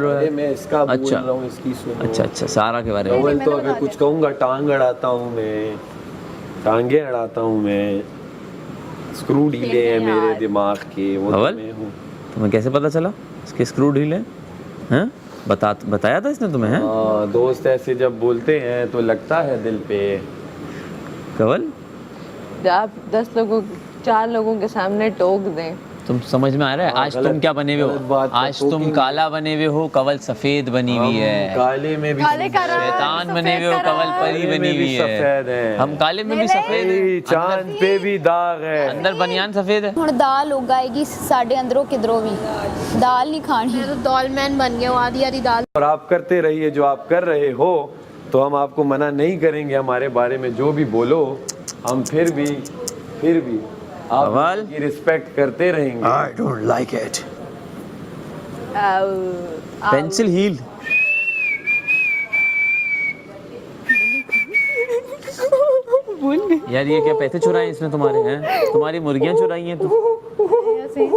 अरे मैं इसका बोल अच्छा रहा हूँ, इसकी सुनो। अच्छा सारा के बारे में। कवल तो अगर कुछ कहूँगा टांग अड़ाता हूँ मैं, टांगे अड़ाता हूँ मैं, स्क्रू ढीले हैं मेरे दिमाग के, वो तो मैं हूँ। तुम्हें कैसे पता चला इसके स्क्रू ढीले हैं? बताया था इसने तुम्हें? हैं दोस्त ऐसे जब बोलते हैं तो लगता है दिल पे। कवल आप 4 लोगों के सामने टोक दें। तुम समझ में आ रहा है? आज तुम क्या बने हुए हो? आज तुम काला बने हुए हो, कवल सफेद बनी हुई है। काले में भी शैतान बने हुए हो, कवल परी बनी हुई है। हम काले में भी सफेद हैं, चांद पे भी दाग है, अंदर बनियान सफेद है। ਹੁਣ ਦਾਲ ਉਗਾਏਗੀ ਸਾਡੇ ਅੰਦਰੋਂ ਕਿਧਰੋਂ ਵੀ ਦਾਲ ਨਹੀਂ ਖਾਣੀ। मैं तो दालमैन बन गया हूँ, आधी आधी दाल। और आप करते रहिए जो आप कर रहे हो, तो हम आपको मना नहीं करेंगे। हमारे बारे में जो भी बोलो, हम फिर भी आप की रिस्पेक्ट करते रहेंगे। I don't like it. Pencil heel. यार ये क्या पैसे चुराए इसने तुम्हारे? हैं तुम्हारी मुर्गियां चुराई हैं तो? ऐसे ही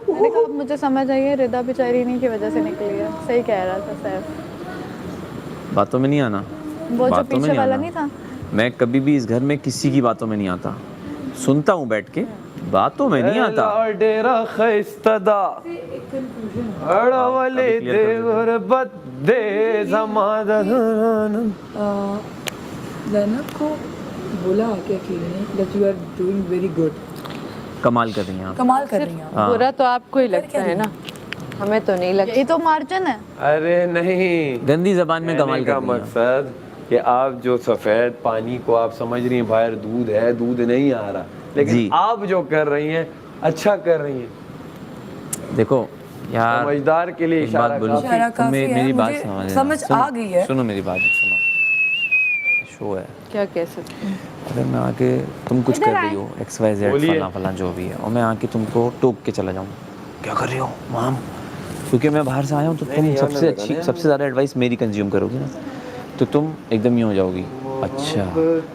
मैंने कहा मुझे समझ आई है, रिदा बेचारी इन्हीं की वजह से निकली है। सही कह रहा था सैफ। बातों में नहीं आना, वो जो पीछे वाला नहीं था। मैं कभी भी इस घर में किसी की बातों में नहीं आता, सुनता हूँ बैठ के, बातों में नहीं आता। डेरा खैस्तदा अड़वले देवर बद्दे ज़मादान। ज़ैनब को बोला आके खेलने that you are doing very good। कमाल कर रही हैं आप, कमाल कर रही हैं। बुरा तो आपको ही लगता है ना, हमें तो नहीं लगता। ये तो मार्जिन है। अरे नहीं, गंदी जबान में कमाल का कर रही हैं। मकसद कि आप जो सफेद पानी को आप समझ रही हैं बाहर दूध है, दूध नहीं आ रहा, लेकिन आप जो कर रही हैं अच्छा कर रही हैं। देखो यार, समझदार के लिए एक बात बोलो, मेरी बात समझ आ गई है। सुनो मेरी बात, सुनो, शो है, क्या कह सकते हैं। अगर मैं आके तुम कुछ कर रही हो XYZ फला जो भी है, और मैं आके तुमको टोक के चला जाऊँ, क्या कर रही हो माम? क्योंकि मैं बाहर से आया हूँ तो तुम सबसे ज़्यादा एडवाइस मेरी कंज्यूम करोगी ना, तो तुम एकदम ही हो जाओगी। अच्छा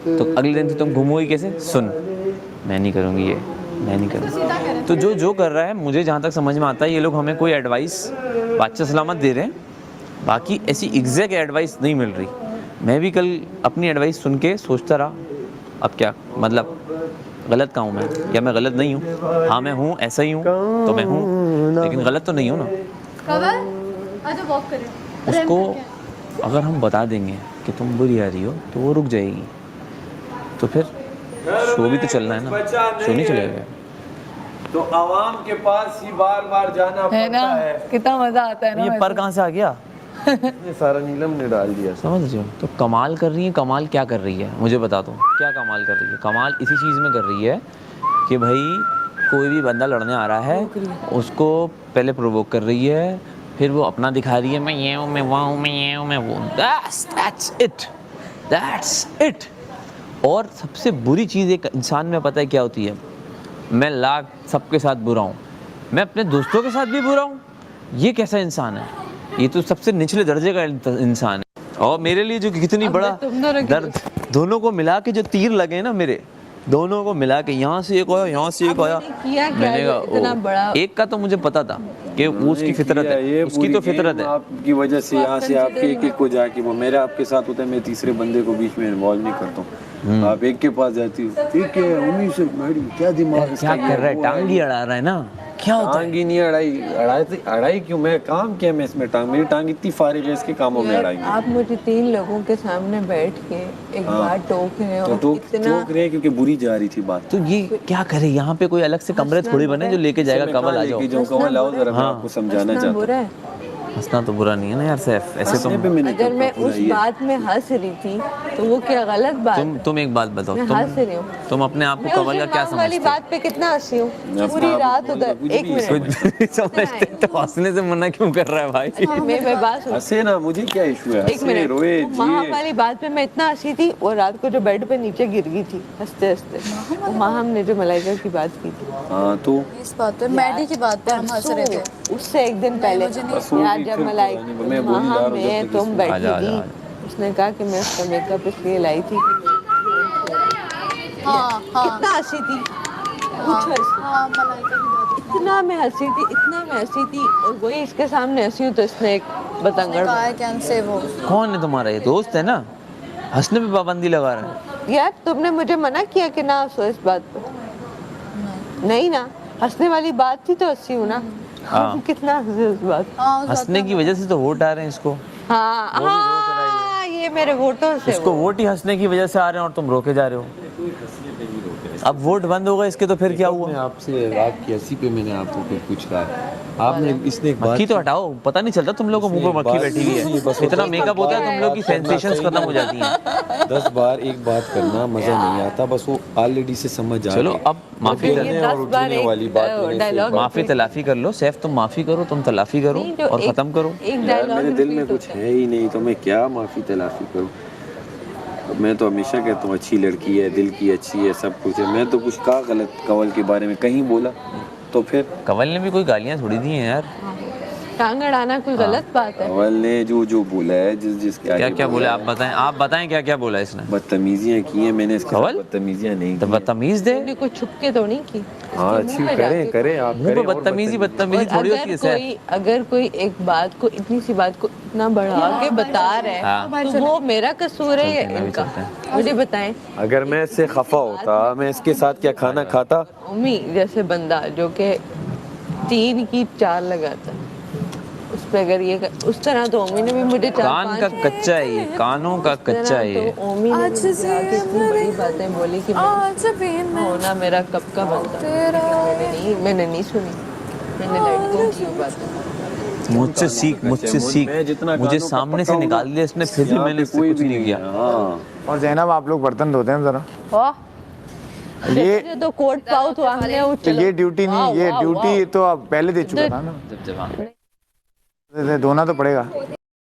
तो अगले दिन से तुम घूमोगी कैसे? सुन, मैं नहीं करूँगी ये, मैं नहीं करूँगी। तो जो कर रहा है, मुझे जहाँ तक समझ में आता है, ये लोग हमें कोई एडवाइस बादशाह सलामत दे रहे हैं, बाकी ऐसी एग्जैक्ट एडवाइस नहीं मिल रही। मैं भी कल अपनी एडवाइस सुन के सोचता रहा, अब क्या मतलब गलत का हूँ मैं, या मैं गलत नहीं हूँ? हाँ मैं हूँ, ऐसा ही हूँ तो मैं हूँ, लेकिन गलत तो नहीं हूँ ना। उसको अगर हम बता देंगे कि तुम बुरी आ रही हो तो वो रुक जाएगी, तो फिर शो भी तो चलना है ना, शो नहीं चलेगा तो आवाम के पास ही बार जाना पड़ता है। कितना मजा आता है ना। ये पर कहाँ से आ गया? ये सारा नीलम ने डाल दिया, समझ रहे हो? तो कमाल कर रही है। कमाल क्या कर रही है मुझे बता दो, क्या कमाल कर रही है? कमाल इसी चीज़ में कर रही है कि भाई कोई भी बंदा लड़ने आ रहा है, उसको पहले प्रोवोक कर रही है, फिर वो अपना दिखा रही है, मैं ये हूँ, मैं वहाँ हूँ, मैं ये हूँ, मैं वो। That's it। और सबसे बुरी चीज़ एक इंसान में पता है क्या होती है? मैं लाख सबके साथ बुरा हूँ, मैं अपने दोस्तों के साथ भी बुरा हूँ। ये कैसा इंसान है? ये तो सबसे निचले दर्जे का इंसान है। और मेरे लिए जो कितनी बड़ा दर्द, दोनों को मिला के जो तीर लगे ना, मेरे दोनों को मिला के, यहाँ से एक आया, यहाँ से एक आया, मैंने कहा एक का तो मुझे पता था कि वो उसकी फितरत है, उसकी तो फितरत है। आपकी वजह से यहाँ से आपके एक को जाके वो मेरा आपके साथ होता है, मैं तीसरे बंदे को बीच में इन्वॉल्व नहीं करता हूँ। आप एक के पास जाती हो, ठीक है उन्हीं से मैडम क्या दिमाग क्या कर रहा है? टांग ही अड़ा रहा है ना, क्या होता है? टांग ही नहीं अड़ाई क्यों? मैं काम किया मैं इसमें? टांग मेरी टांग इतनी फारिग है इसके कामों में अड़ाई। आप मुझे 3 लोगों के सामने बैठ के एक बात टोक रहे हो, टोक रहे हैं क्योंकि बुरी जा रही थी बात। तो ये क्या करे? यहाँ पे कोई अलग से कमरे थोड़ी बने जो लेके जाएगा, कवल आ जाओ, कवल आओ जरा, मैं आपको समझाना चाहता हूँ। हंसना तो बुरा नहीं है ना यार सैफ, ऐसे तुम अगर मैं उस बात में हंस रही थी तो वो क्या गलत बात? तुम एक बात बताओ, तुम अपने आप को कवल का क्या समझते वाली बात पे कितना हंसी हूँ पूरी रात उधर। एक मिनट समझते तो हंसने से मना क्यों कर रहा है भाई? मैं बात हंसे ना, मुझे क्या इशू है? एक मिनट, वहाँ वाली बात पे मैं इतना हंसी थी, वो रात को जो बेड पे नीचे गिर गई थी हंसते हंसते, वहाँ हमने जो मलाइका की बात की थी। हाँ तो इस बात पे, मैडी की बात पे हम हंस रहे थे। उससे एक दिन पहले यार जब मलाइका वहाँ में तुम बैठी थी, उसने कहा कि मैं उसका मेकअप इसलिए लाई थी। हाँ, कितना हंसी थी, हाँ, मलाइका की बात इतना मैं हंसी थी और वही इसके सामने हंसी हूँ तो इसने एक बतंगड़ कहा है कैन से वो कौन है तुम्हारा ये दोस्त है ना, हंसने पे पाबंदी लगा रहा है। यार तुमने मुझे मना किया कि ना हंसो इस बात पे। नहीं ना, हंसने वाली बात थी तो हंसी हूँ ना। हाँ। कितना हंसे उस बात। हंसने की वजह से तो वोट आ रहे हैं इसको, हाँ हाँ, ये मेरे वोटों से इसको वोट ही हंसने की वजह से आ रहे हैं और तुम रोके जा रहे हो। अब वोट बंद होगा इसके तो फिर क्या हुआ? आपसे आपकी हंसी पे मैंने आपको फिर कुछ कहा, आपने इसने एक बात मक्खी तो हटाओ, पता नहीं चलता तुम लोगों को मुंह पे मक्खी बैठी हुई है। इतना मेकअप होता है तुम लोग की सेंसेशंस खत्म हो जाती हैं। 10 बार एक बात करना मजा नहीं आता, बस वो ऑलरेडी से समझ आ चलो गई। अब माफी ये कर, 10 बार एक वाली बात मैंने से डायलॉग माफी तलाफी कर लो। सैफ तुम माफी करो, तुम तलाफी करो नहीं, जो और एक- खत्म करो। एक यार डायलॉग मेरे दिल में कुछ है ही नहीं, तो मैं क्या माफी तलाफी करूं। अब मैं तो हमेशा कहता हूँ अच्छी लड़की है, दिल की अच्छी है, सब कुछ है। मैं तो कुछ कहा गलत कंवल के बारे में कहीं बोला तो फिर? कंवल ने भी कोई गालियां थोड़ी दी हैं यार। टांग अड़ाना कोई गलत बात है। कंवल ने जो बोला है, जिसके क्या आगे क्या बोला आप बताएं क्या क्या बोला इसने? बदतमीजियां की हैं मैंने, इसके कंवल? साथ बदतमीजियां नहीं तो की। बदतमीज दे, तुमने कोई छुप के तो नहीं की। हाँ इसके अच्छी मुंह पे करें जाके- करें आप मुंह पे करें और बदतमीजी और थोड़ी होती है सैफ। अगर कोई एक बात को, इतनी सी बात को इतना बढ़ा के बता रहा हाँ। है तो वो मेरा कसूर है या चलते हैं, इनका? चलते मुझे बताएं। अगर मैं इससे खफा होता, मैं इसके साथ क्या खाना खाता? उम्मी जैसे बंदा जो कि 3 की 4 लगाता है, उस पे अगर ये उस तरह तो ओमी ने भी मुझे 4-5 कान का कच्चा है ये, कानों का कच्चा है ये। तो ओमी ने मुझे आके इतनी बड़ी बातें बोली कि होना मेरा कब का बनता। मैंने नहीं सुनी, मैंने लड़कों की बातें। मुझसे सीख मैं जितना मुझे कानों का सामने से पक्का निकाल दिया इसने, फिर भी यहाँ मैंने पे इससे कोई कुछ भी नहीं किया। हाँ और जैनब आप लोग बर्तन धोते हैं जरा। ये तो कोट पाओ तो हमने वो तो ये ड्यूटी नहीं, ये ड्यूटी तो आप पहले दे चुका था ना, जब जवान धोना तो पड़ेगा।